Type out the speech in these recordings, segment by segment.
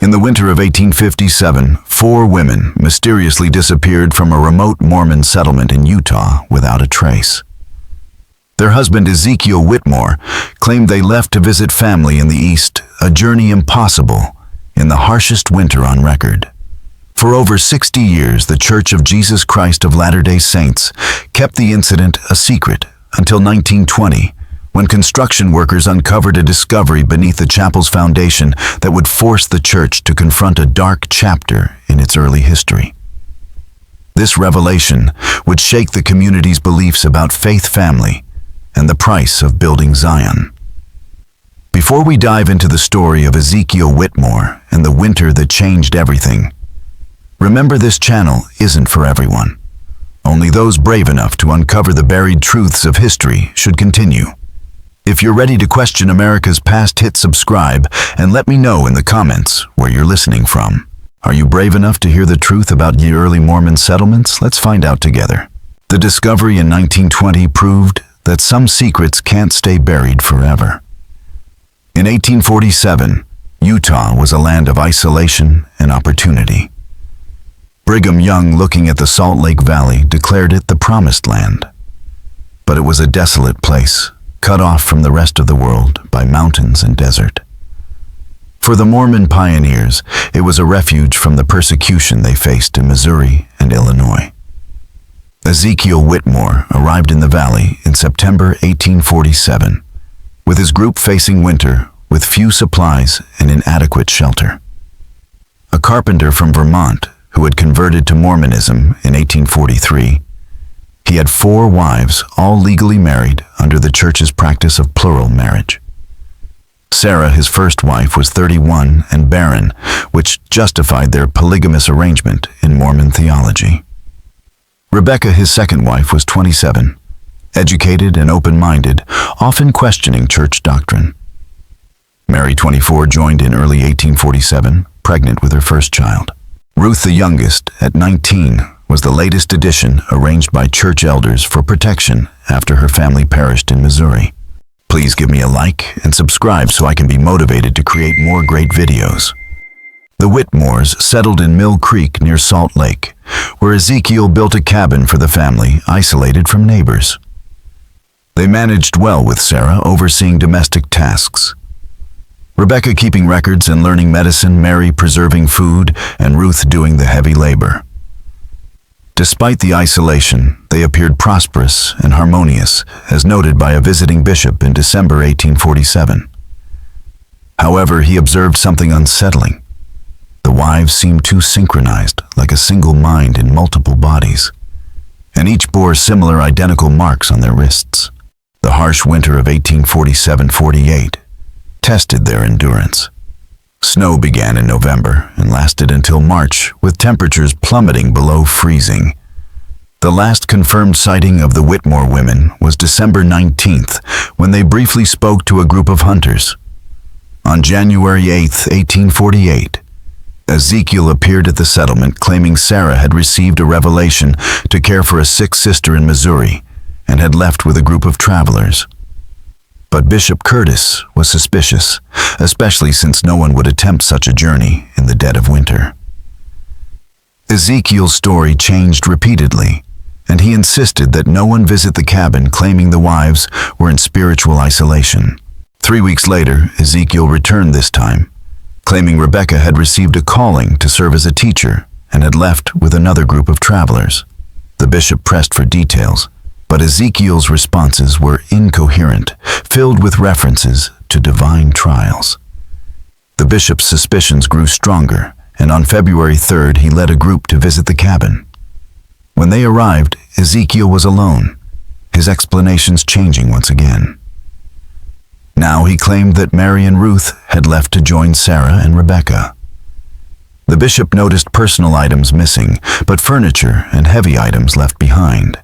In the winter of 1857, 4 women mysteriously disappeared from a remote Mormon settlement in Utah without a trace. Their husband, Ezekiel Whitmore, claimed they left to visit family in the East, a journey impossible in the harshest winter on record. For over 60 years, the Church of Jesus Christ of Latter-day Saints kept the incident a secret until 1920, when construction workers uncovered a discovery beneath the chapel's foundation that would force the church to confront a dark chapter in its early history. This revelation would shake the community's beliefs about faith, family, and the price of building Zion. Before we dive into the story of Ezekiel Whitmore and the winter that changed everything, remember this channel isn't for everyone. Only those brave enough to uncover the buried truths of history should continue. If you're ready to question America's past, hit subscribe and let me know in the comments where you're listening from. Are you brave enough to hear the truth about the early Mormon settlements? Let's find out together. The discovery in 1920 proved that some secrets can't stay buried forever. In 1847, Utah was a land of isolation and opportunity. Brigham Young, looking at the Salt Lake Valley, declared it the Promised Land. But it was a desolate place, cut off from the rest of the world by mountains and desert. For the Mormon pioneers, it was a refuge from the persecution they faced in Missouri and Illinois. Ezekiel Whitmore arrived in the valley in September 1847, with his group facing winter with few supplies and inadequate shelter. A carpenter from Vermont who had converted to Mormonism in 1843, he had 4 wives, all legally married under the church's practice of plural marriage. Sarah, his first wife, was 31 and barren, which justified their polygamous arrangement in Mormon theology. Rebecca, his second wife, was 27, educated and open-minded, often questioning church doctrine. Mary, 24, joined in early 1847, pregnant with her first child. Ruth, the youngest, at 19, was the latest addition arranged by church elders for protection after her family perished in Missouri. Please give me a like and subscribe so I can be motivated to create more great videos. The Whitmores settled in Mill Creek near Salt Lake, where Ezekiel built a cabin for the family, isolated from neighbors. They managed well with Sarah overseeing domestic tasks, Rebecca keeping records and learning medicine, Mary preserving food, and Ruth doing the heavy labor. Despite the isolation, they appeared prosperous and harmonious, as noted by a visiting bishop in December 1847. However, he observed something unsettling. The wives seemed too synchronized, like a single mind in multiple bodies, and each bore similar identical marks on their wrists. The harsh winter of 1847-48 tested their endurance. Snow began in November and lasted until March, with temperatures plummeting below freezing. The last confirmed sighting of the Whitmore women was December 19th, when they briefly spoke to a group of hunters. On January 8, 1848, Ezekiel appeared at the settlement claiming Sarah had received a revelation to care for a sick sister in Missouri and had left with a group of travelers. But Bishop Curtis was suspicious, especially since no one would attempt such a journey in the dead of winter. Ezekiel's story changed repeatedly, and he insisted that no one visit the cabin, claiming the wives were in spiritual isolation. 3 weeks later, Ezekiel returned this time, claiming Rebecca had received a calling to serve as a teacher and had left with another group of travelers. The bishop pressed for details, but Ezekiel's responses were incoherent, filled with references to divine trials. The bishop's suspicions grew stronger, and on February 3rd he led a group to visit the cabin. When they arrived, Ezekiel was alone, his explanations changing once again. Now he claimed that Mary and Ruth had left to join Sarah and Rebecca. The bishop noticed personal items missing, but furniture and heavy items left behind.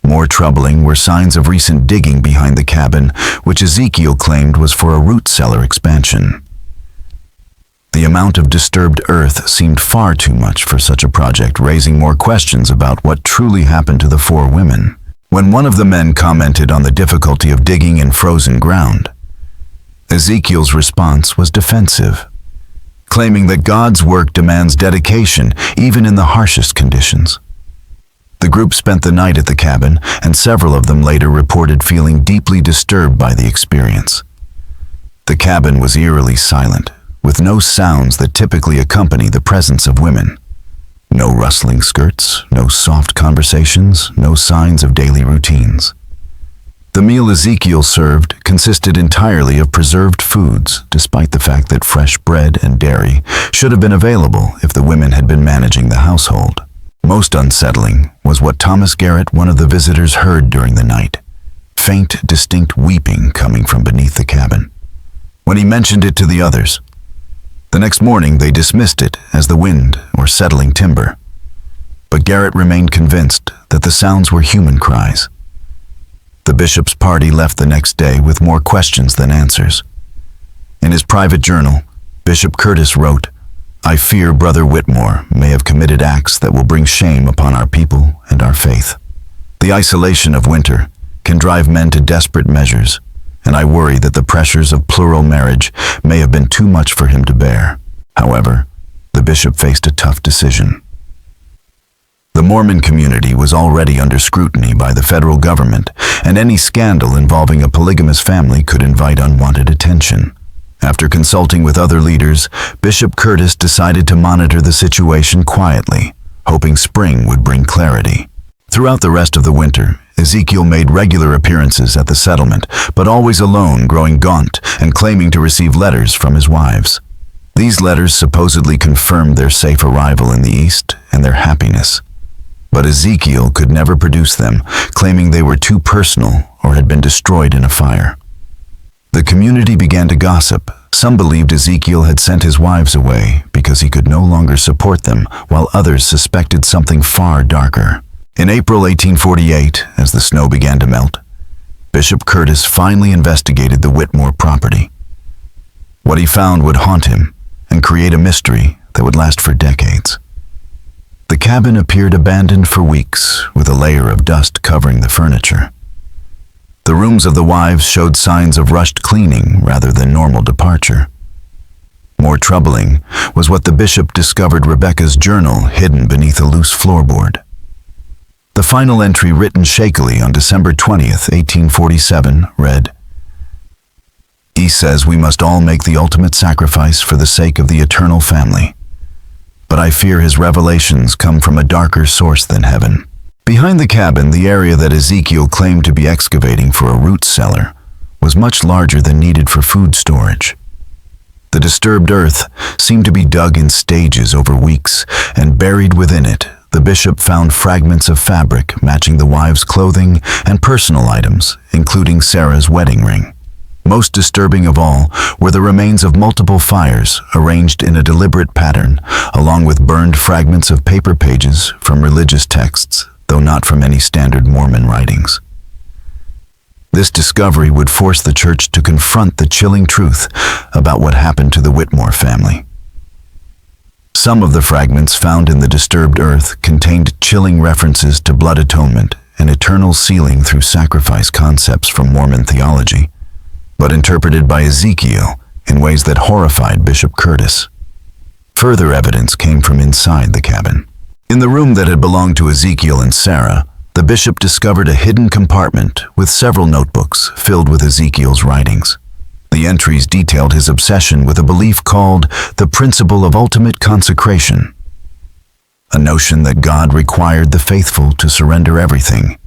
More troubling were signs of recent digging behind the cabin, which Ezekiel claimed was for a root cellar expansion. The amount of disturbed earth seemed far too much for such a project, raising more questions about what truly happened to the 4 women. When one of the men commented on the difficulty of digging in frozen ground, Ezekiel's response was defensive, claiming that God's work demands dedication even in the harshest conditions. The group spent the night at the cabin, and several of them later reported feeling deeply disturbed by the experience. The cabin was eerily silent, with no sounds that typically accompany the presence of women. No rustling skirts, no soft conversations, no signs of daily routines. The meal Ezekiel served consisted entirely of preserved foods, despite the fact that fresh bread and dairy should have been available if the women had been managing the household. Most unsettling was what Thomas Garrett, one of the visitors, heard during the night. Faint, distinct weeping coming from beneath the cabin. When he mentioned it to the others, the next morning they dismissed it as the wind or settling timber. But Garrett remained convinced that the sounds were human cries. The bishop's party left the next day with more questions than answers. In his private journal, Bishop Curtis wrote, "I fear Brother Whitmore may have committed acts that will bring shame upon our people and our faith. The isolation of winter can drive men to desperate measures, and I worry that the pressures of plural marriage may have been too much for him to bear." However, the bishop faced a tough decision. The Mormon community was already under scrutiny by the federal government, and any scandal involving a polygamous family could invite unwanted attention. After consulting with other leaders, Bishop Curtis decided to monitor the situation quietly, hoping spring would bring clarity. Throughout the rest of the winter, Ezekiel made regular appearances at the settlement, but always alone, growing gaunt and claiming to receive letters from his wives. These letters supposedly confirmed their safe arrival in the East and their happiness. But Ezekiel could never produce them, claiming they were too personal or had been destroyed in a fire. The community began to gossip. Some believed Ezekiel had sent his wives away because he could no longer support them, while others suspected something far darker. In April 1848, as the snow began to melt, Bishop Curtis finally investigated the Whitmore property. What he found would haunt him and create a mystery that would last for decades. The cabin appeared abandoned for weeks, with a layer of dust covering the furniture. The rooms of the wives showed signs of rushed cleaning rather than normal departure. More troubling was what the bishop discovered: Rebecca's journal hidden beneath a loose floorboard. The final entry, written shakily on December 20th, 1847, read, "He says we must all make the ultimate sacrifice for the sake of the eternal family. But I fear his revelations come from a darker source than heaven." Behind the cabin, the area that Ezekiel claimed to be excavating for a root cellar was much larger than needed for food storage. The disturbed earth seemed to be dug in stages over weeks, and buried within it, the bishop found fragments of fabric matching the wives' clothing and personal items, including Sarah's wedding ring. Most disturbing of all were the remains of multiple fires arranged in a deliberate pattern, along with burned fragments of paper pages from religious texts, though not from any standard Mormon writings. This discovery would force the church to confront the chilling truth about what happened to the Whitmore family. Some of the fragments found in the disturbed earth contained chilling references to blood atonement and eternal sealing through sacrifice concepts from Mormon theology, but interpreted by Ezekiel in ways that horrified Bishop Curtis. Further evidence came from inside the cabin. In the room that had belonged to Ezekiel and Sarah, the bishop discovered a hidden compartment with several notebooks filled with Ezekiel's writings. The entries detailed his obsession with a belief called the principle of ultimate consecration, a notion that God required the faithful to surrender everything,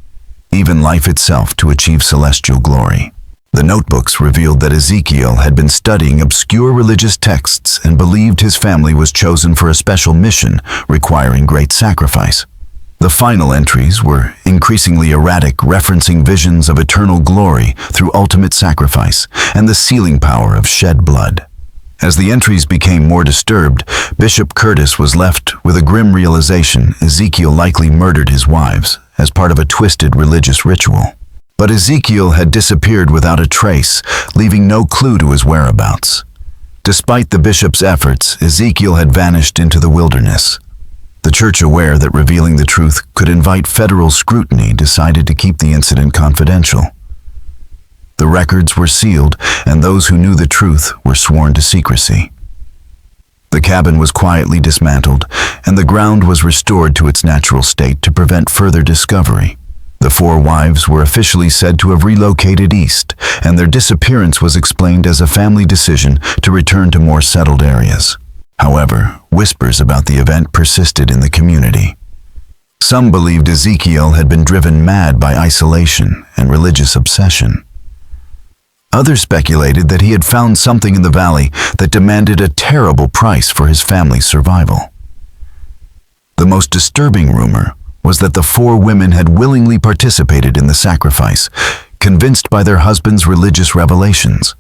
even life itself, to achieve celestial glory. The notebooks revealed that Ezekiel had been studying obscure religious texts and believed his family was chosen for a special mission requiring great sacrifice. The final entries were increasingly erratic, referencing visions of eternal glory through ultimate sacrifice and the sealing power of shed blood. As the entries became more disturbed, Bishop Curtis was left with a grim realization: Ezekiel likely murdered his wives as part of a twisted religious ritual. But Ezekiel had disappeared without a trace, leaving no clue to his whereabouts. Despite the bishop's efforts, Ezekiel had vanished into the wilderness. The church, aware that revealing the truth could invite federal scrutiny, decided to keep the incident confidential. The records were sealed, and those who knew the truth were sworn to secrecy. The cabin was quietly dismantled, and the ground was restored to its natural state to prevent further discovery. The 4 wives were officially said to have relocated east, and their disappearance was explained as a family decision to return to more settled areas. However, whispers about the event persisted in the community. Some believed Ezekiel had been driven mad by isolation and religious obsession. Others speculated that he had found something in the valley that demanded a terrible price for his family's survival. The most disturbing rumor was that the 4 women had willingly participated in the sacrifice, convinced by their husbands' religious revelations.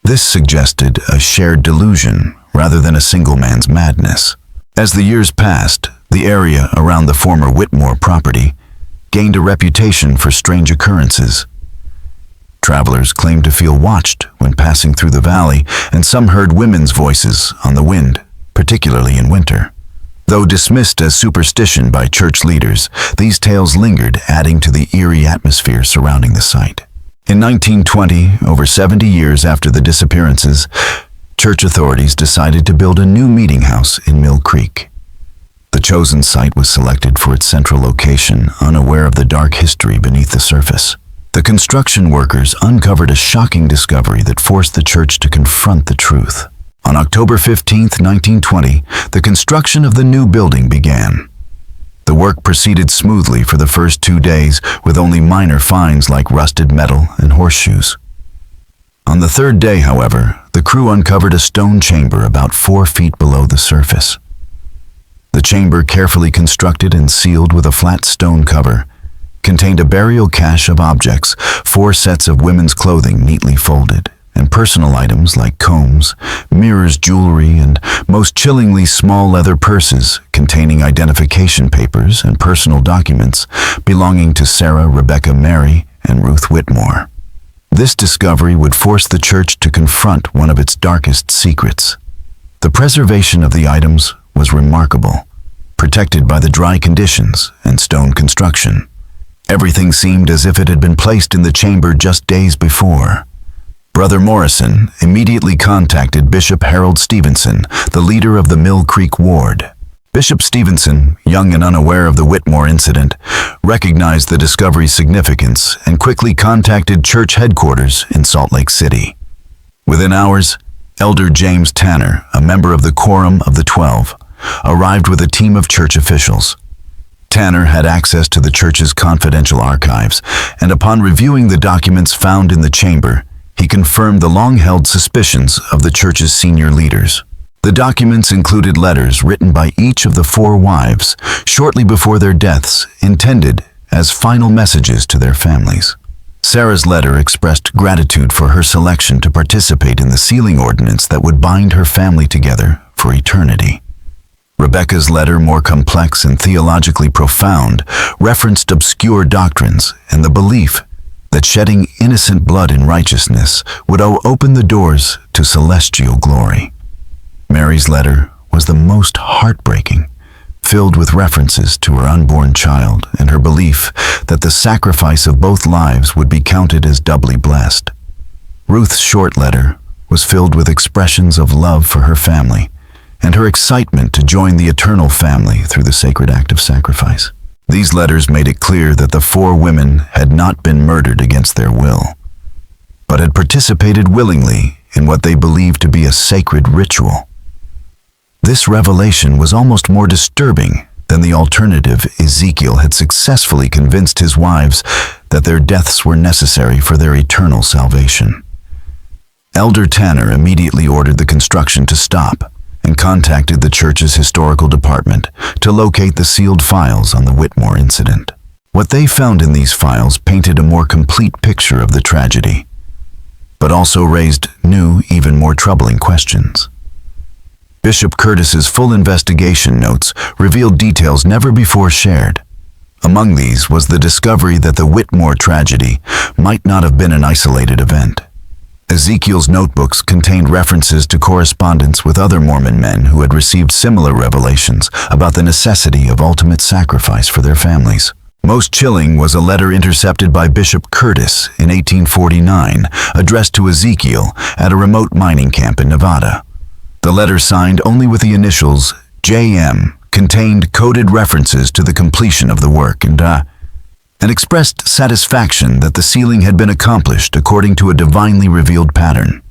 This suggested a shared delusion rather than a single man's madness. As the years passed, the area around the former Whitmore property gained a reputation for strange occurrences. Travelers claimed to feel watched when passing through the valley, and some heard women's voices on the wind, particularly in winter. Though dismissed as superstition by church leaders, these tales lingered, adding to the eerie atmosphere surrounding the site. In 1920, over 70 years after the disappearances, church authorities decided to build a new meeting house in Mill Creek. The chosen site was selected for its central location, unaware of the dark history beneath the surface. The construction workers uncovered a shocking discovery that forced the church to confront the truth. On October 15, 1920, the construction of the new building began. The work proceeded smoothly for the first 2 days, with only minor finds like rusted metal and horseshoes. On the 3rd day, however, the crew uncovered a stone chamber about 4 feet below the surface. The chamber, carefully constructed and sealed with a flat stone cover, contained a burial cache of objects, 4 sets of women's clothing neatly folded, and personal items like combs, mirrors, jewelry, and most chillingly small leather purses containing identification papers and personal documents belonging to Sarah, Rebecca, Mary, and Ruth Whitmore. This discovery would force the church to confront one of its darkest secrets. The preservation of the items was remarkable, protected by the dry conditions and stone construction. Everything seemed as if it had been placed in the chamber just days before. Brother Morrison immediately contacted Bishop Harold Stevenson, the leader of the Mill Creek Ward. Bishop Stevenson, young and unaware of the Whitmore incident, recognized the discovery's significance and quickly contacted church headquarters in Salt Lake City. Within hours, Elder James Tanner, a member of the Quorum of the 12, arrived with a team of church officials. Tanner had access to the church's confidential archives, and upon reviewing the documents found in the chamber, he confirmed the long-held suspicions of the church's senior leaders. The documents included letters written by each of the 4 wives shortly before their deaths, intended as final messages to their families. Sarah's letter expressed gratitude for her selection to participate in the sealing ordinance that would bind her family together for eternity. Rebecca's letter, more complex and theologically profound, referenced obscure doctrines and the belief that shedding innocent blood in righteousness would open the doors to celestial glory. Mary's letter was the most heartbreaking, filled with references to her unborn child and her belief that the sacrifice of both lives would be counted as doubly blessed. Ruth's short letter was filled with expressions of love for her family and her excitement to join the eternal family through the sacred act of sacrifice. These letters made it clear that the 4 women had not been murdered against their will, but had participated willingly in what they believed to be a sacred ritual. This revelation was almost more disturbing than the alternative. Ezekiel had successfully convinced his wives that their deaths were necessary for their eternal salvation. Elder Tanner immediately ordered the construction to stop and contacted the church's historical department to locate the sealed files on the Whitmore incident. What they found in these files painted a more complete picture of the tragedy, but also raised new, even more troubling questions. Bishop Curtis's full investigation notes revealed details never before shared. Among these was the discovery that the Whitmore tragedy might not have been an isolated event. Ezekiel's notebooks contained references to correspondence with other Mormon men who had received similar revelations about the necessity of ultimate sacrifice for their families. Most chilling was a letter intercepted by Bishop Curtis in 1849, addressed to Ezekiel at a remote mining camp in Nevada. The letter, signed only with the initials JM, contained coded references to the completion of the work and expressed satisfaction that the sealing had been accomplished according to a divinely revealed pattern.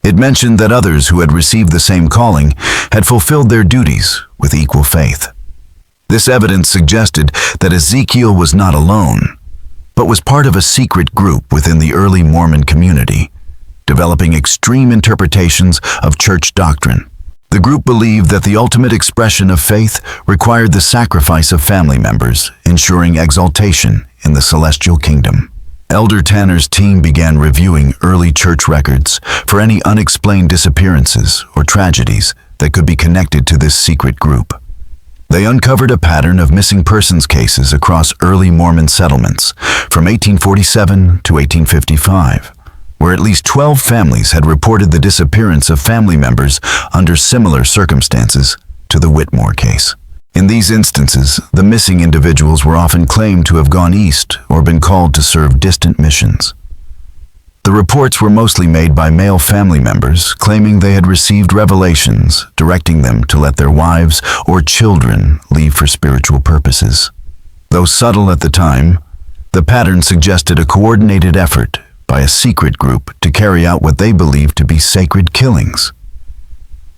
It mentioned that others who had received the same calling had fulfilled their duties with equal faith. This evidence suggested that Ezekiel was not alone, but was part of a secret group within the early Mormon community, developing extreme interpretations of church doctrine. The group believed that the ultimate expression of faith required the sacrifice of family members, ensuring exaltation in the celestial kingdom. Elder Tanner's team began reviewing early church records for any unexplained disappearances or tragedies that could be connected to this secret group. They uncovered a pattern of missing persons cases across early Mormon settlements from 1847 to 1855, where at least 12 families had reported the disappearance of family members under similar circumstances to the Whitmore case. In these instances, the missing individuals were often claimed to have gone east or been called to serve distant missions. The reports were mostly made by male family members, claiming they had received revelations directing them to let their wives or children leave for spiritual purposes. Though subtle at the time, the pattern suggested a coordinated effort by a secret group to carry out what they believed to be sacred killings.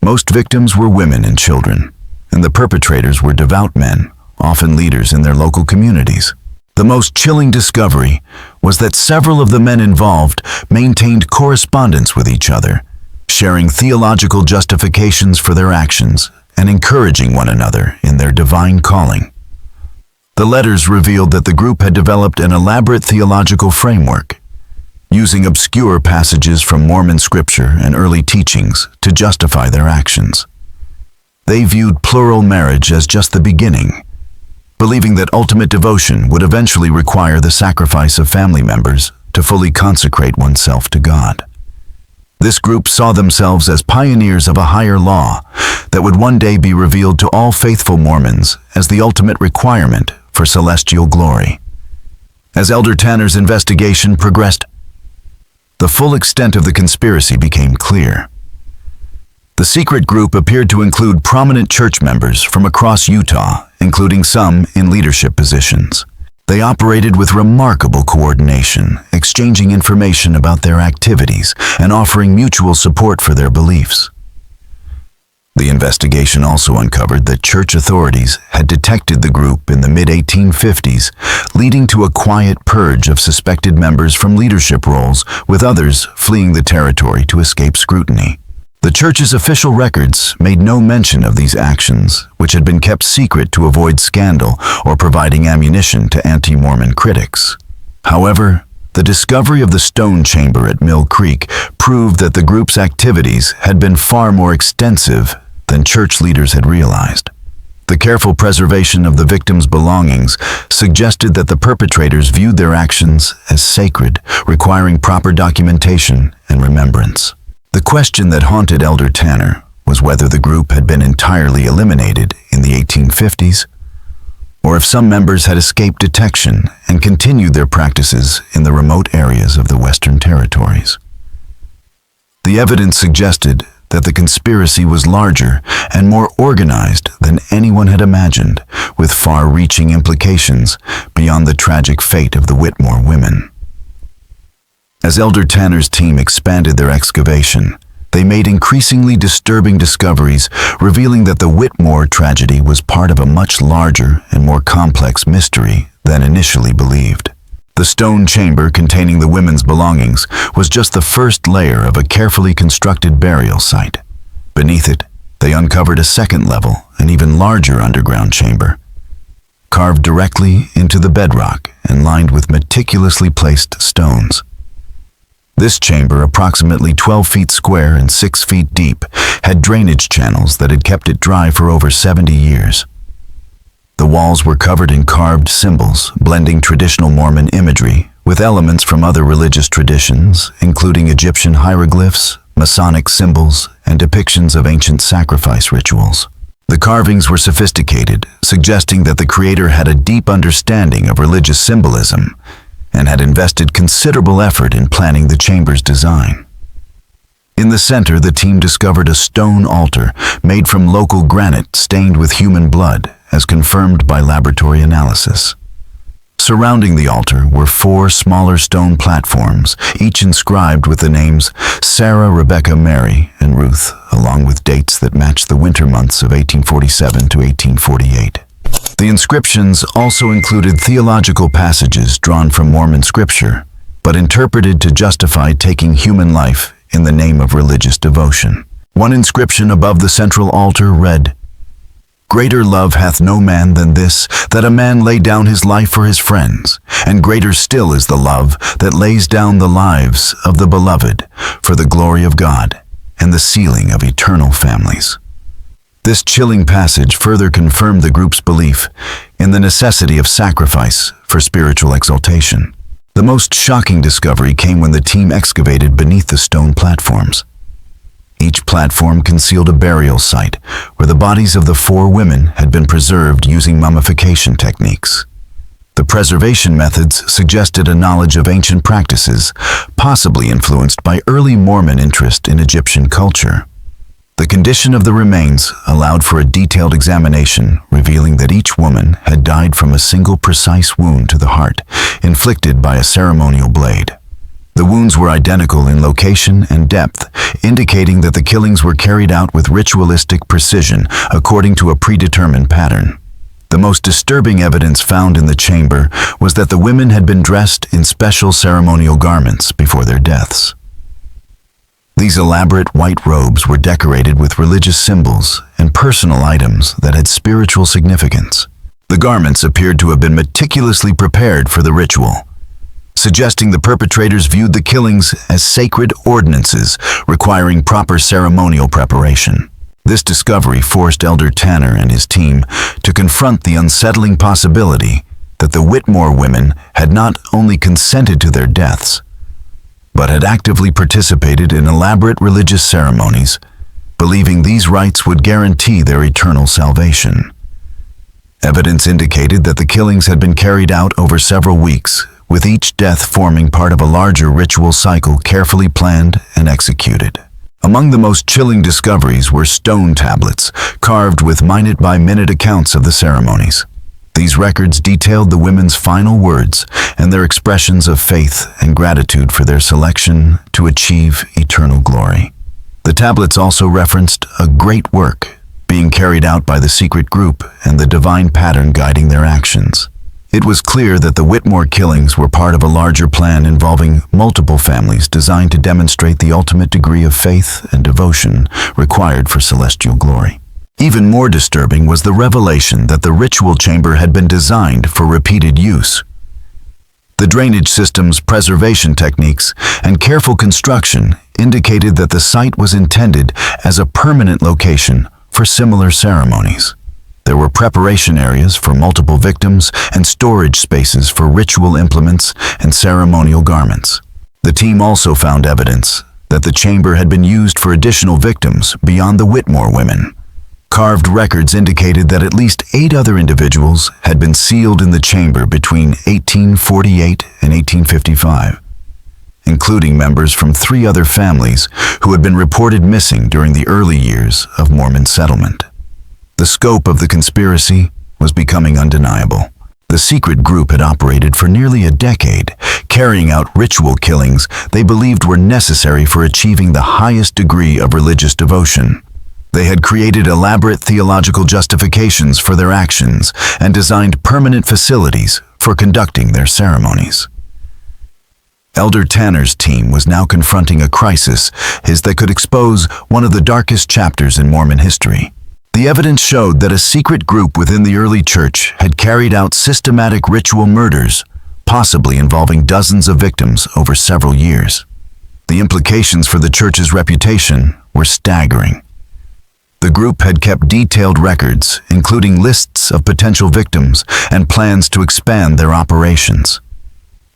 Most victims were women and children, and the perpetrators were devout men, often leaders in their local communities. The most chilling discovery was that several of the men involved maintained correspondence with each other, sharing theological justifications for their actions and encouraging one another in their divine calling. The letters revealed that the group had developed an elaborate theological framework, using obscure passages from Mormon scripture and early teachings to justify their actions. They viewed plural marriage as just the beginning, believing that ultimate devotion would eventually require the sacrifice of family members to fully consecrate oneself to God. This group saw themselves as pioneers of a higher law that would one day be revealed to all faithful Mormons as the ultimate requirement for celestial glory. As Elder Tanner's investigation progressed, the full extent of the conspiracy became clear. The secret group appeared to include prominent church members from across Utah, including some in leadership positions. They operated with remarkable coordination, exchanging information about their activities and offering mutual support for their beliefs. The investigation also uncovered that church authorities had detected the group in the mid-1850s, leading to a quiet purge of suspected members from leadership roles, with others fleeing the territory to escape scrutiny. The church's official records made no mention of these actions, which had been kept secret to avoid scandal or providing ammunition to anti-Mormon critics. However, the discovery of the stone chamber at Mill Creek proved that the group's activities had been far more extensive than church leaders had realized. The careful preservation of the victims' belongings suggested that the perpetrators viewed their actions as sacred, requiring proper documentation and remembrance. The question that haunted Elder Tanner was whether the group had been entirely eliminated in the 1850s, or if some members had escaped detection and continued their practices in the remote areas of the Western Territories. The evidence suggested that the conspiracy was larger and more organized than anyone had imagined, with far-reaching implications beyond the tragic fate of the Whitmore women. As Elder Tanner's team expanded their excavation, they made increasingly disturbing discoveries, revealing that the Whitmore tragedy was part of a much larger and more complex mystery than initially believed. The stone chamber containing the women's belongings was just the first layer of a carefully constructed burial site. Beneath it, they uncovered a second level, an even larger underground chamber, carved directly into the bedrock and lined with meticulously placed stones. This chamber, approximately 12 feet square and 6 feet deep, had drainage channels that had kept it dry for over 70 years. The walls were covered in carved symbols, blending traditional Mormon imagery with elements from other religious traditions, including Egyptian hieroglyphs, Masonic symbols, and depictions of ancient sacrifice rituals. The carvings were sophisticated, suggesting that the creator had a deep understanding of religious symbolism and had invested considerable effort in planning the chamber's design. In the center, the team discovered a stone altar made from local granite stained with human blood, as confirmed by laboratory analysis. Surrounding the altar were 4 smaller stone platforms, each inscribed with the names Sarah, Rebecca, Mary, and Ruth, along with dates that matched the winter months of 1847 to 1848. The inscriptions also included theological passages drawn from Mormon scripture, but interpreted to justify taking human life in the name of religious devotion. One inscription above the central altar read, "Greater love hath no man than this, that a man lay down his life for his friends, and greater still is the love that lays down the lives of the beloved for the glory of God and the sealing of eternal families." This chilling passage further confirmed the group's belief in the necessity of sacrifice for spiritual exaltation. The most shocking discovery came when the team excavated beneath the stone platforms. Each platform concealed a burial site where the bodies of the 4 women had been preserved using mummification techniques. The preservation methods suggested a knowledge of ancient practices, possibly influenced by early Mormon interest in Egyptian culture. The condition of the remains allowed for a detailed examination, revealing that each woman had died from a single precise wound to the heart, inflicted by a ceremonial blade. The wounds were identical in location and depth, indicating that the killings were carried out with ritualistic precision according to a predetermined pattern. The most disturbing evidence found in the chamber was that the women had been dressed in special ceremonial garments before their deaths. These elaborate white robes were decorated with religious symbols and personal items that had spiritual significance. The garments appeared to have been meticulously prepared for the ritual, suggesting the perpetrators viewed the killings as sacred ordinances requiring proper ceremonial preparation. This discovery forced Elder Tanner and his team to confront the unsettling possibility that the Whitmore women had not only consented to their deaths, but had actively participated in elaborate religious ceremonies, believing these rites would guarantee their eternal salvation. Evidence indicated that the killings had been carried out over several weeks, with each death forming part of a larger ritual cycle carefully planned and executed. Among the most chilling discoveries were stone tablets, carved with minute-by-minute accounts of the ceremonies. These records detailed the women's final words and their expressions of faith and gratitude for their selection to achieve eternal glory. The tablets also referenced a great work being carried out by the secret group and the divine pattern guiding their actions. It was clear that the Whitmore killings were part of a larger plan involving multiple families designed to demonstrate the ultimate degree of faith and devotion required for celestial glory. Even more disturbing was the revelation that the ritual chamber had been designed for repeated use. The drainage system's preservation techniques and careful construction indicated that the site was intended as a permanent location for similar ceremonies. There were preparation areas for multiple victims and storage spaces for ritual implements and ceremonial garments. The team also found evidence that the chamber had been used for additional victims beyond the Whitmore women. Carved records indicated that at least 8 other individuals had been sealed in the chamber between 1848 and 1855, including members from 3 other families who had been reported missing during the early years of Mormon settlement. The scope of the conspiracy was becoming undeniable. The secret group had operated for nearly a decade, carrying out ritual killings they believed were necessary for achieving the highest degree of religious devotion. They had created elaborate theological justifications for their actions and designed permanent facilities for conducting their ceremonies. Elder Tanner's team was now confronting a crisis that could expose one of the darkest chapters in Mormon history. The evidence showed that a secret group within the early church had carried out systematic ritual murders, possibly involving dozens of victims over several years. The implications for the church's reputation were staggering. The group had kept detailed records, including lists of potential victims and plans to expand their operations.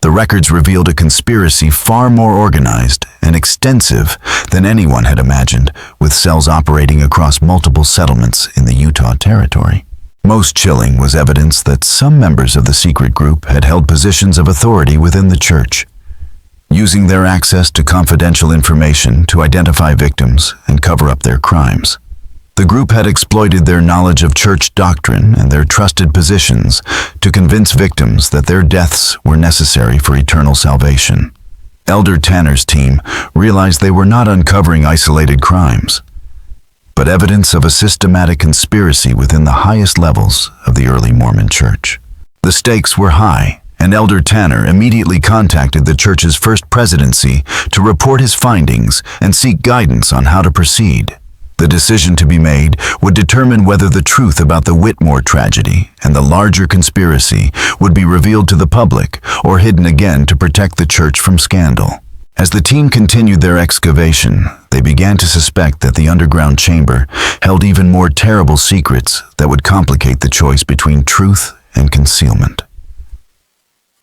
The records revealed a conspiracy far more organized and extensive than anyone had imagined, with cells operating across multiple settlements in the Utah Territory. Most chilling was evidence that some members of the secret group had held positions of authority within the church. using their access to confidential information to identify victims and cover up their crimes. The group had exploited their knowledge of church doctrine and their trusted positions to convince victims that their deaths were necessary for eternal salvation. Elder Tanner's team realized they were not uncovering isolated crimes, but evidence of a systematic conspiracy within the highest levels of the early Mormon Church. The stakes were high, and Elder Tanner immediately contacted the church's first presidency to report his findings and seek guidance on how to proceed. The decision to be made would determine whether the truth about the Whitmore tragedy and the larger conspiracy would be revealed to the public or hidden again to protect the church from scandal. As the team continued their excavation, they began to suspect that the underground chamber held even more terrible secrets that would complicate the choice between truth and concealment.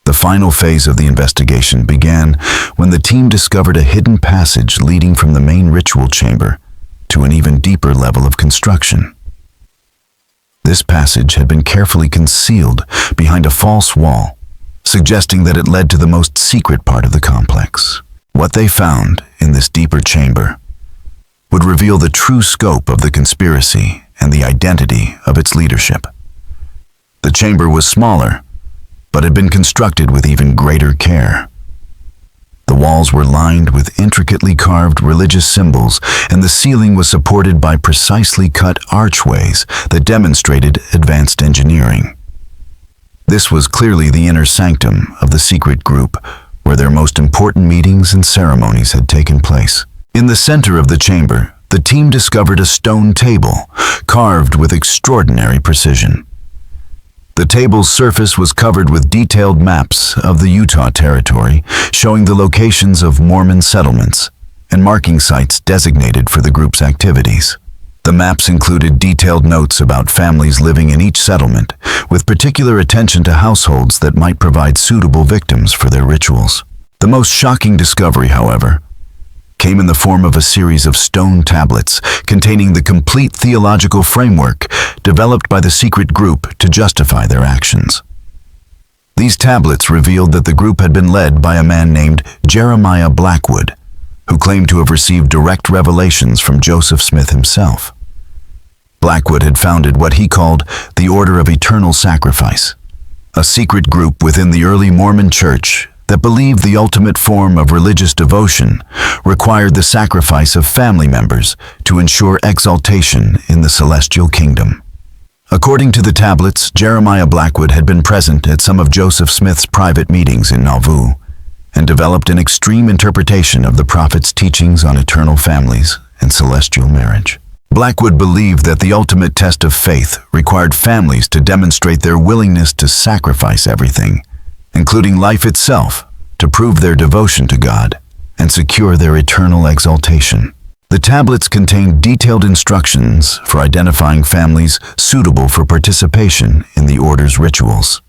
The final phase of the investigation began when the team discovered a hidden passage leading from the main ritual chamber to an even deeper level of construction. This passage had been carefully concealed behind a false wall, suggesting that it led to the most secret part of the complex. What they found in this deeper chamber would reveal the true scope of the conspiracy and the identity of its leadership. The chamber was smaller, but had been constructed with even greater care. The walls were lined with intricately carved religious symbols, and the ceiling was supported by precisely cut archways that demonstrated advanced engineering. This was clearly the inner sanctum of the secret group, where their most important meetings and ceremonies had taken place. In the center of the chamber, the team discovered a stone table, carved with extraordinary precision. The table's surface was covered with detailed maps of the Utah territory, showing the locations of Mormon settlements and marking sites designated for the group's activities. The maps included detailed notes about families living in each settlement, with particular attention to households that might provide suitable victims for their rituals. The most shocking discovery, however, came in the form of a series of stone tablets containing the complete theological framework developed by the secret group to justify their actions. These tablets revealed that the group had been led by a man named Jeremiah Blackwood, who claimed to have received direct revelations from Joseph Smith himself. Blackwood had founded what he called the Order of Eternal Sacrifice, a secret group within the early Mormon Church that believed the ultimate form of religious devotion required the sacrifice of family members to ensure exaltation in the celestial kingdom. According to the tablets, Jeremiah Blackwood had been present at some of Joseph Smith's private meetings in Nauvoo and developed an extreme interpretation of the prophet's teachings on eternal families and celestial marriage. Blackwood believed that the ultimate test of faith required families to demonstrate their willingness to sacrifice everything, including life itself, to prove their devotion to God and secure their eternal exaltation. The tablets contained detailed instructions for identifying families suitable for participation in the order's rituals.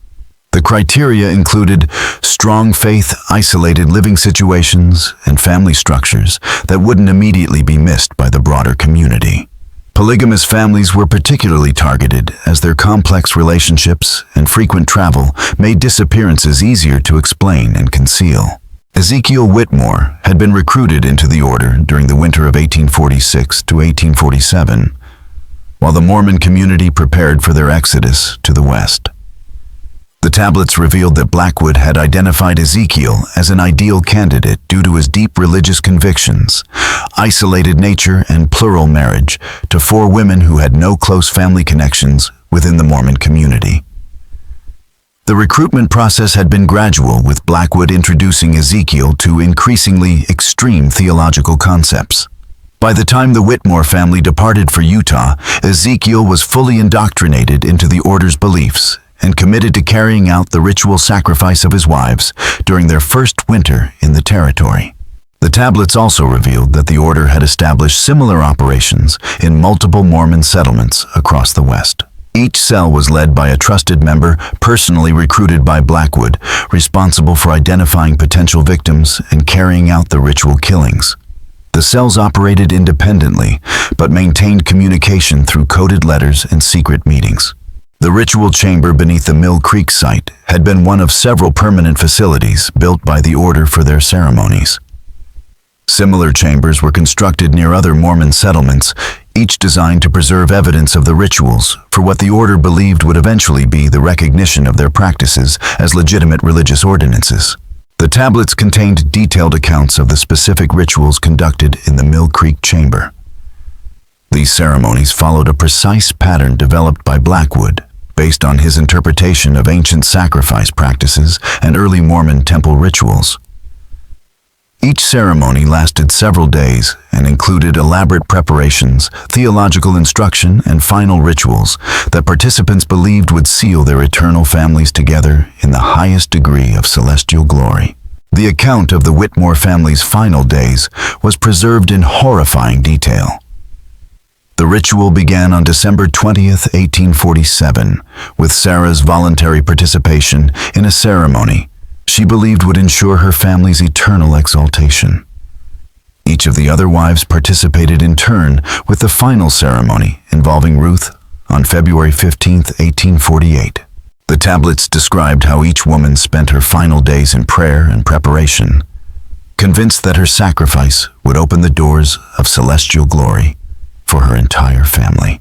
The criteria included strong faith, isolated living situations, and family structures that wouldn't immediately be missed by the broader community. Polygamous families were particularly targeted as their complex relationships and frequent travel made disappearances easier to explain and conceal. Ezekiel Whitmore had been recruited into the order during the winter of 1846 to 1847, while the Mormon community prepared for their exodus to the west. The tablets revealed that Blackwood had identified Ezekiel as an ideal candidate due to his deep religious convictions, isolated nature, and plural marriage to 4 women who had no close family connections within the Mormon community. The recruitment process had been gradual, with Blackwood introducing Ezekiel to increasingly extreme theological concepts. By the time the Whitmore family departed for Utah, Ezekiel was fully indoctrinated into the order's beliefs and committed to carrying out the ritual sacrifice of his wives during their first winter in the territory. The tablets also revealed that the order had established similar operations in multiple Mormon settlements across the West. Each cell was led by a trusted member personally recruited by Blackwood, responsible for identifying potential victims and carrying out the ritual killings. The cells operated independently, but maintained communication through coded letters and secret meetings. The ritual chamber beneath the Mill Creek site had been one of several permanent facilities built by the order for their ceremonies. Similar chambers were constructed near other Mormon settlements, each designed to preserve evidence of the rituals for what the order believed would eventually be the recognition of their practices as legitimate religious ordinances. The tablets contained detailed accounts of the specific rituals conducted in the Mill Creek chamber. These ceremonies followed a precise pattern developed by Blackwood, based on his interpretation of ancient sacrifice practices and early Mormon temple rituals. Each ceremony lasted several days and included elaborate preparations, theological instruction, and final rituals that participants believed would seal their eternal families together in the highest degree of celestial glory. The account of the Whitmore family's final days was preserved in horrifying detail. The ritual began on December 20th, 1847, with Sarah's voluntary participation in a ceremony she believed would ensure her family's eternal exaltation. Each of the other wives participated in turn with the final ceremony involving Ruth on February 15th, 1848. The tablets described how each woman spent her final days in prayer and preparation, convinced that her sacrifice would open the doors of celestial glory for her entire family.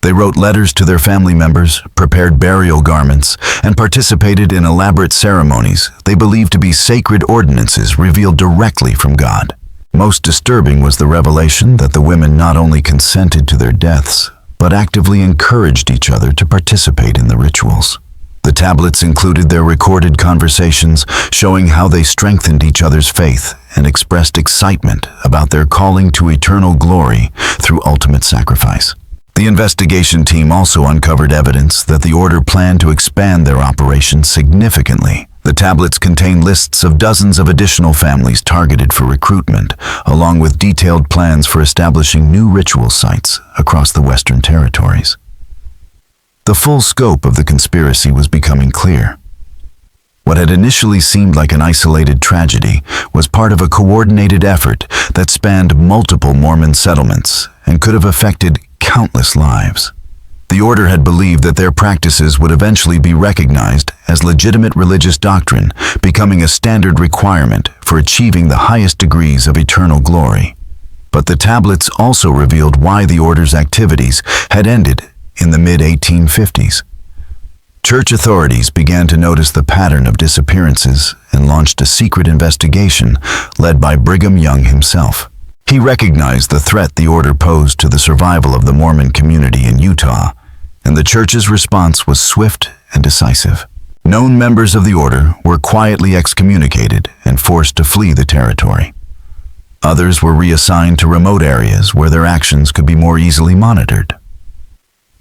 They wrote letters to their family members, prepared burial garments, and participated in elaborate ceremonies they believed to be sacred ordinances revealed directly from God. Most disturbing was the revelation that the women not only consented to their deaths, but actively encouraged each other to participate in the rituals. The tablets included their recorded conversations, showing how they strengthened each other's faith and expressed excitement about their calling to eternal glory through ultimate sacrifice. The investigation team also uncovered evidence that the order planned to expand their operation significantly. The tablets contain lists of dozens of additional families targeted for recruitment, along with detailed plans for establishing new ritual sites across the Western Territories. The full scope of the conspiracy was becoming clear. What had initially seemed like an isolated tragedy was part of a coordinated effort that spanned multiple Mormon settlements and could have affected countless lives. The order had believed that their practices would eventually be recognized as legitimate religious doctrine, becoming a standard requirement for achieving the highest degrees of eternal glory. But the tablets also revealed why the order's activities had ended in the mid-1850s. Church authorities began to notice the pattern of disappearances and launched a secret investigation led by Brigham Young himself. He recognized the threat the order posed to the survival of the Mormon community in Utah, and the church's response was swift and decisive. Known members of the order were quietly excommunicated and forced to flee the territory. Others were reassigned to remote areas where their actions could be more easily monitored.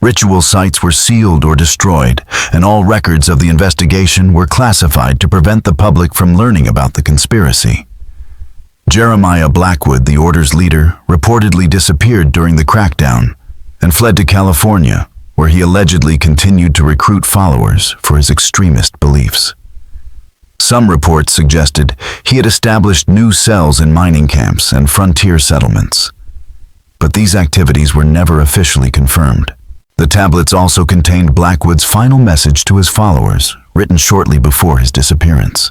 Ritual sites were sealed or destroyed, and all records of the investigation were classified to prevent the public from learning about the conspiracy. Jeremiah Blackwood, the order's leader, reportedly disappeared during the crackdown and fled to California, where he allegedly continued to recruit followers for his extremist beliefs. Some reports suggested he had established new cells in mining camps and frontier settlements. But these activities were never officially confirmed. The tablets also contained Blackwood's final message to his followers, written shortly before his disappearance.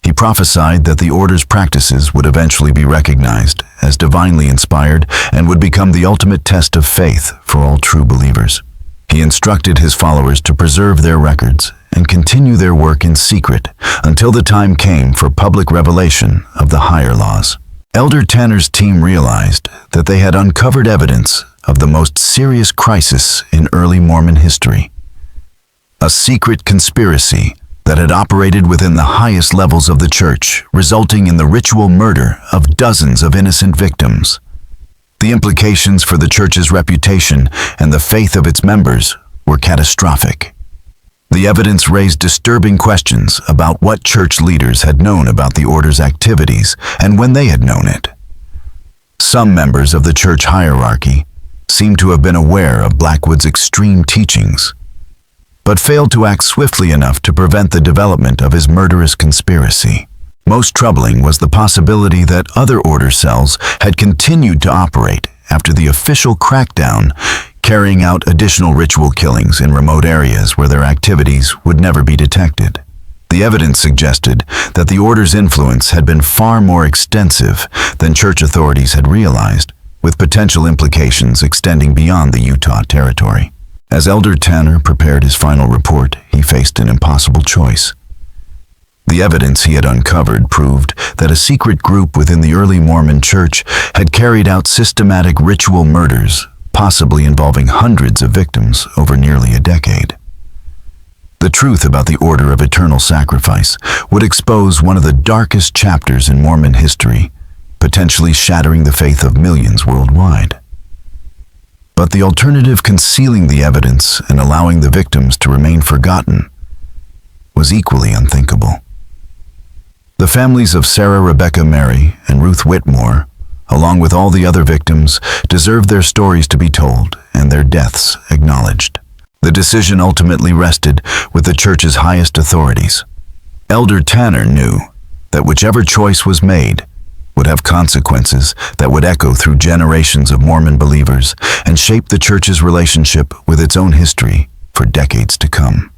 He prophesied that the order's practices would eventually be recognized as divinely inspired and would become the ultimate test of faith for all true believers. He instructed his followers to preserve their records and continue their work in secret until the time came for public revelation of the higher laws. Elder Tanner's team realized that they had uncovered evidence of the most serious crisis in early Mormon history. A secret conspiracy that had operated within the highest levels of the church, resulting in the ritual murder of dozens of innocent victims. The implications for the church's reputation and the faith of its members were catastrophic. The evidence raised disturbing questions about what church leaders had known about the order's activities and when they had known it. Some members of the church hierarchy seemed to have been aware of Blackwood's extreme teachings, but failed to act swiftly enough to prevent the development of his murderous conspiracy. Most troubling was the possibility that other order cells had continued to operate after the official crackdown, carrying out additional ritual killings in remote areas where their activities would never be detected. The evidence suggested that the order's influence had been far more extensive than church authorities had realized, with potential implications extending beyond the Utah territory. As Elder Tanner prepared his final report, he faced an impossible choice. The evidence he had uncovered proved that a secret group within the early Mormon Church had carried out systematic ritual murders, possibly involving hundreds of victims over nearly a decade. The truth about the Order of Eternal Sacrifice would expose one of the darkest chapters in Mormon history, potentially shattering the faith of millions worldwide. But the alternative, concealing the evidence and allowing the victims to remain forgotten, was equally unthinkable. The families of Sarah Rebecca Mary and Ruth Whitmore, along with all the other victims, deserved their stories to be told and their deaths acknowledged. The decision ultimately rested with the church's highest authorities. Elder Tanner knew that whichever choice was made would have consequences that would echo through generations of Mormon believers and shape the church's relationship with its own history for decades to come.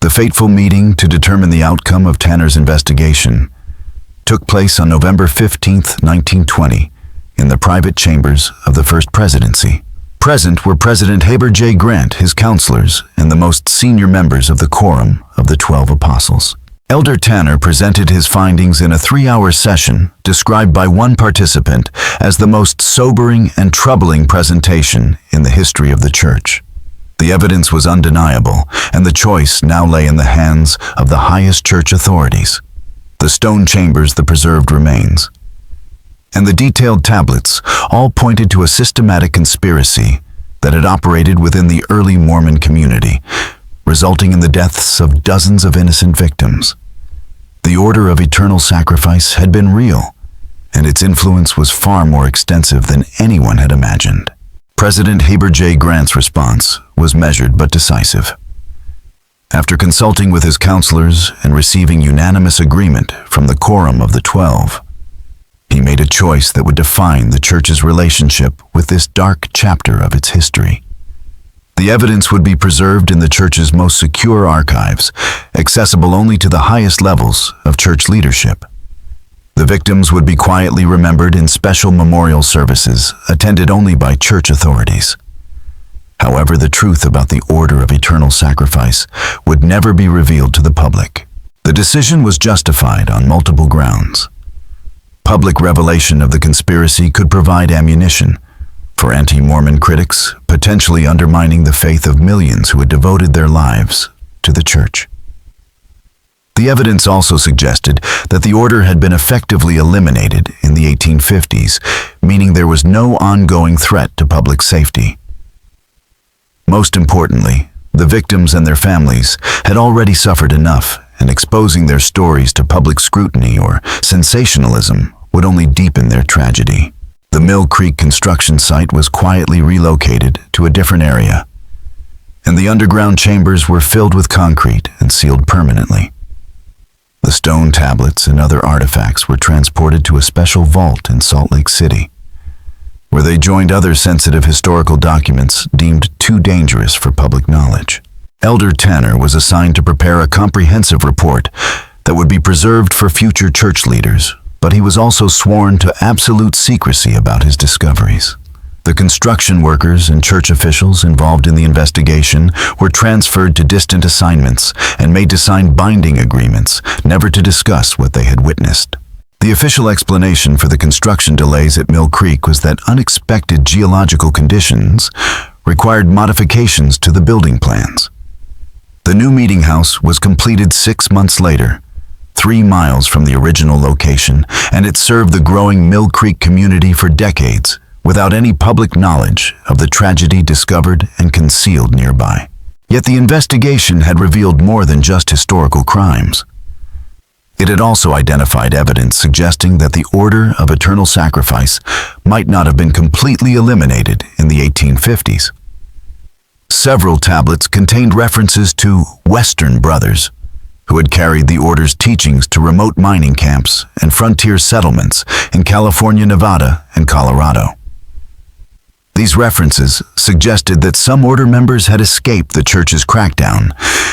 The fateful meeting to determine the outcome of Tanner's investigation took place on November 15, 1920, in the private chambers of the First Presidency. Present were President Heber J. Grant, his counselors, and the most senior members of the Quorum of the 12 Apostles. Elder Tanner presented his findings in a 3-hour session described by one participant as the most sobering and troubling presentation in the history of the church. The evidence was undeniable, and the choice now lay in the hands of the highest church authorities. The stone chambers, the preserved remains, and the detailed tablets all pointed to a systematic conspiracy that had operated within the early Mormon community, resulting in the deaths of dozens of innocent victims. The Order of Eternal Sacrifice had been real, and its influence was far more extensive than anyone had imagined. President Heber J. Grant's response was measured but decisive. After consulting with his counselors and receiving unanimous agreement from the Quorum of the 12, he made a choice that would define the church's relationship with this dark chapter of its history. The evidence would be preserved in the church's most secure archives, accessible only to the highest levels of church leadership. The victims would be quietly remembered in special memorial services attended only by church authorities. However, the truth about the Order of Eternal Sacrifice would never be revealed to the public. The decision was justified on multiple grounds. Public revelation of the conspiracy could provide ammunition for anti-Mormon critics, potentially undermining the faith of millions who had devoted their lives to the church. The evidence also suggested that the order had been effectively eliminated in the 1850s, meaning there was no ongoing threat to public safety. Most importantly, the victims and their families had already suffered enough, and exposing their stories to public scrutiny or sensationalism would only deepen their tragedy. The Mill Creek construction site was quietly relocated to a different area, and the underground chambers were filled with concrete and sealed permanently. The stone tablets and other artifacts were transported to a special vault in Salt Lake City, where they joined other sensitive historical documents deemed too dangerous for public knowledge. Elder Tanner was assigned to prepare a comprehensive report that would be preserved for future church leaders, but he was also sworn to absolute secrecy about his discoveries. The construction workers and church officials involved in the investigation were transferred to distant assignments and made to sign binding agreements, never to discuss what they had witnessed. The official explanation for the construction delays at Mill Creek was that unexpected geological conditions required modifications to the building plans. The new meeting house was completed 6 months later, 3 miles from the original location, and it served the growing Mill Creek community for decades, without any public knowledge of the tragedy discovered and concealed nearby. Yet the investigation had revealed more than just historical crimes. It had also identified evidence suggesting that the Order of Eternal Sacrifice might not have been completely eliminated in the 1850s. Several tablets contained references to Western brothers, who had carried the Order's teachings to remote mining camps and frontier settlements in California, Nevada, and Colorado. These references suggested that some order members had escaped the church's crackdown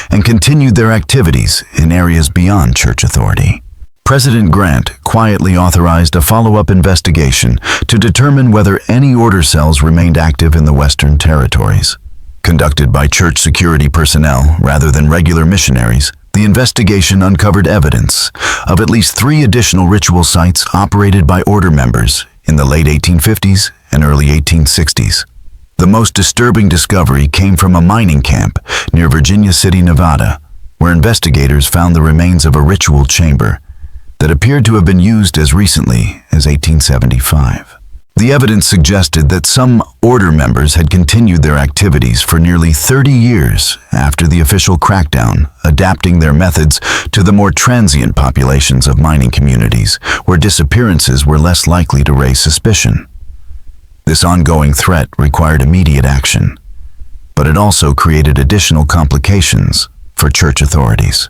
and continued their activities in areas beyond church authority. President Grant quietly authorized a follow-up investigation to determine whether any order cells remained active in the Western Territories. Conducted by church security personnel rather than regular missionaries, the investigation uncovered evidence of at least 3 additional ritual sites operated by order members in the late 1850s and early 1860s. The most disturbing discovery came from a mining camp near Virginia City, Nevada, where investigators found the remains of a ritual chamber that appeared to have been used as recently as 1875. The evidence suggested that some order members had continued their activities for nearly 30 years after the official crackdown, adapting their methods to the more transient populations of mining communities, where disappearances were less likely to raise suspicion. This ongoing threat required immediate action, but it also created additional complications for church authorities.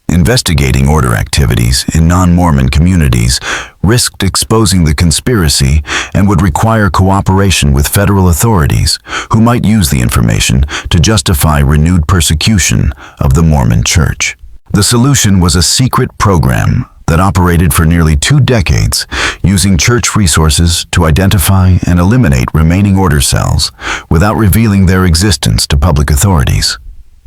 Investigating order activities in non-Mormon communities risked exposing the conspiracy and would require cooperation with federal authorities who might use the information to justify renewed persecution of the Mormon Church. The solution was a secret program that operated for nearly 2 decades, using church resources to identify and eliminate remaining order cells without revealing their existence to public authorities.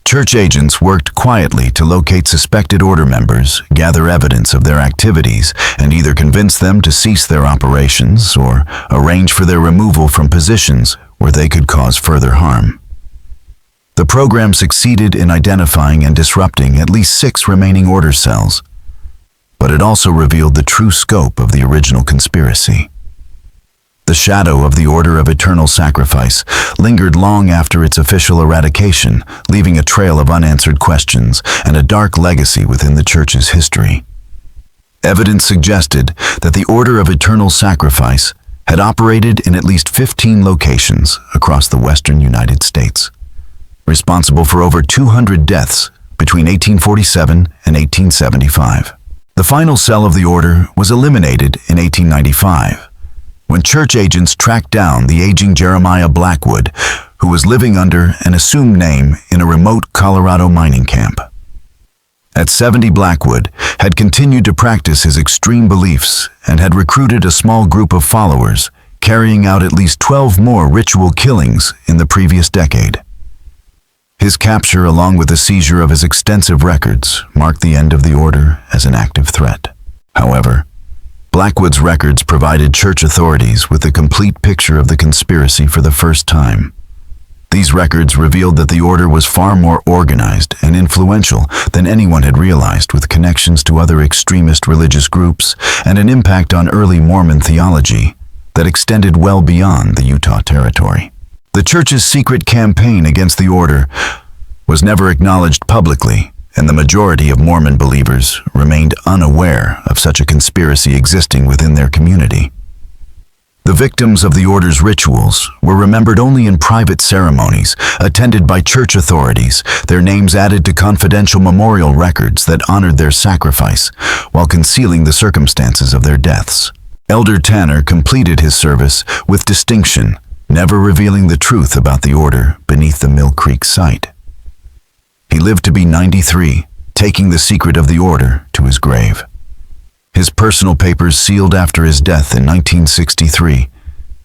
Church agents worked quietly to locate suspected order members, gather evidence of their activities, and either convince them to cease their operations or arrange for their removal from positions where they could cause further harm. The program succeeded in identifying and disrupting at least 6 remaining order cells, but it also revealed the true scope of the original conspiracy. The shadow of the Order of Eternal Sacrifice lingered long after its official eradication, leaving a trail of unanswered questions and a dark legacy within the Church's history. Evidence suggested that the Order of Eternal Sacrifice had operated in at least 15 locations across the western United States, responsible for over 200 deaths between 1847 and 1875. The final cell of the order was eliminated in 1895, when church agents tracked down the aging Jeremiah Blackwood, who was living under an assumed name in a remote Colorado mining camp. At 70, Blackwood had continued to practice his extreme beliefs and had recruited a small group of followers, carrying out at least 12 more ritual killings in the previous decade. His capture, along with the seizure of his extensive records, marked the end of the order as an active threat. However, Blackwood's records provided church authorities with a complete picture of the conspiracy for the first time. These records revealed that the order was far more organized and influential than anyone had realized, with connections to other extremist religious groups and an impact on early Mormon theology that extended well beyond the Utah Territory. The church's secret campaign against the order was never acknowledged publicly, and the majority of Mormon believers remained unaware of such a conspiracy existing within their community. The victims of the order's rituals were remembered only in private ceremonies attended by church authorities, their names added to confidential memorial records that honored their sacrifice while concealing the circumstances of their deaths. Elder Tanner completed his service with distinction, never revealing the truth about the order beneath the Mill Creek site. He lived to be 93, taking the secret of the order to his grave. His personal papers, sealed after his death in 1963,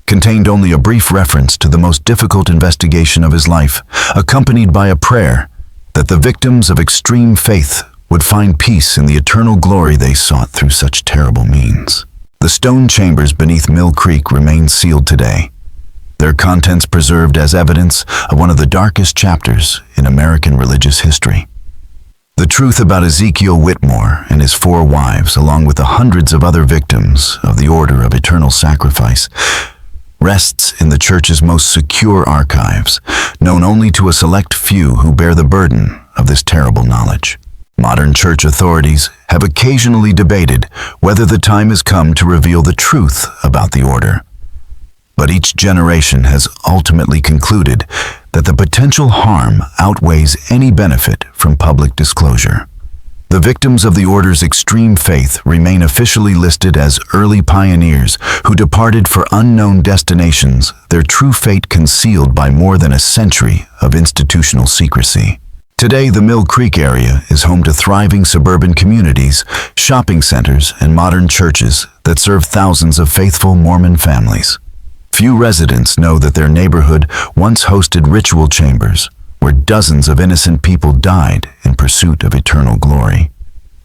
contained only a brief reference to the most difficult investigation of his life, accompanied by a prayer that the victims of extreme faith would find peace in the eternal glory they sought through such terrible means. The stone chambers beneath Mill Creek remain sealed today, their contents preserved as evidence of one of the darkest chapters in American religious history. The truth about Ezekiel Whitmore and his 4 wives, along with the hundreds of other victims of the Order of Eternal Sacrifice, rests in the Church's most secure archives, known only to a select few who bear the burden of this terrible knowledge. Modern church authorities have occasionally debated whether the time has come to reveal the truth about the order, but each generation has ultimately concluded that the potential harm outweighs any benefit from public disclosure. The victims of the order's extreme faith remain officially listed as early pioneers who departed for unknown destinations, their true fate concealed by more than a century of institutional secrecy. Today, the Mill Creek area is home to thriving suburban communities, shopping centers, and modern churches that serve thousands of faithful Mormon families. Few residents know that their neighborhood once hosted ritual chambers, where dozens of innocent people died in pursuit of eternal glory.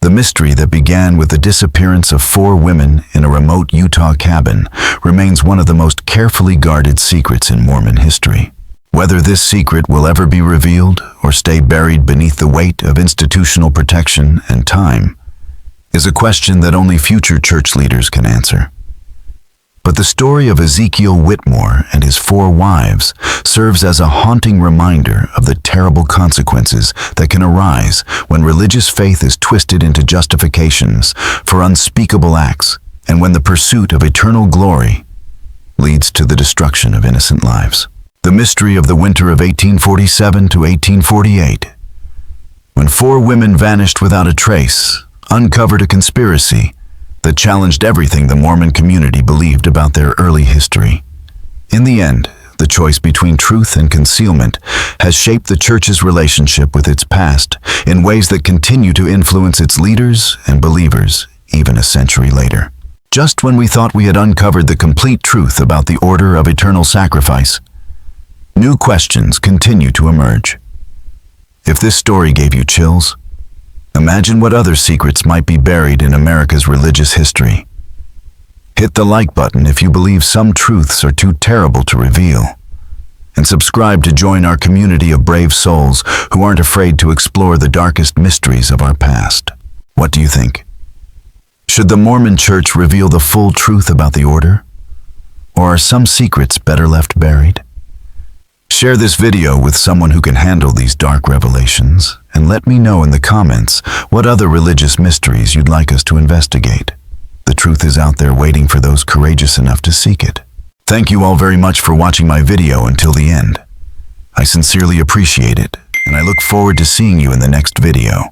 The mystery that began with the disappearance of 4 women in a remote Utah cabin remains one of the most carefully guarded secrets in Mormon history. Whether this secret will ever be revealed or stay buried beneath the weight of institutional protection and time is a question that only future church leaders can answer. But the story of Ezekiel Whitmore and his 4 wives serves as a haunting reminder of the terrible consequences that can arise when religious faith is twisted into justifications for unspeakable acts and when the pursuit of eternal glory leads to the destruction of innocent lives. The mystery of the winter of 1847 to 1848, when 4 women vanished without a trace, uncovered a conspiracy that challenged everything the Mormon community believed about their early history. In the end, the choice between truth and concealment has shaped the church's relationship with its past in ways that continue to influence its leaders and believers even a century later. Just when we thought we had uncovered the complete truth about the order of eternal sacrifice, new questions continue to emerge. If this story gave you chills, imagine what other secrets might be buried in America's religious history. Hit the like button if you believe some truths are too terrible to reveal, and subscribe to join our community of brave souls who aren't afraid to explore the darkest mysteries of our past. What do you think? Should the Mormon Church reveal the full truth about the order? Or are some secrets better left buried? Share this video with someone who can handle these dark revelations, and let me know in the comments what other religious mysteries you'd like us to investigate. The truth is out there waiting for those courageous enough to seek it. Thank you all very much for watching my video until the end. I sincerely appreciate it, and I look forward to seeing you in the next video.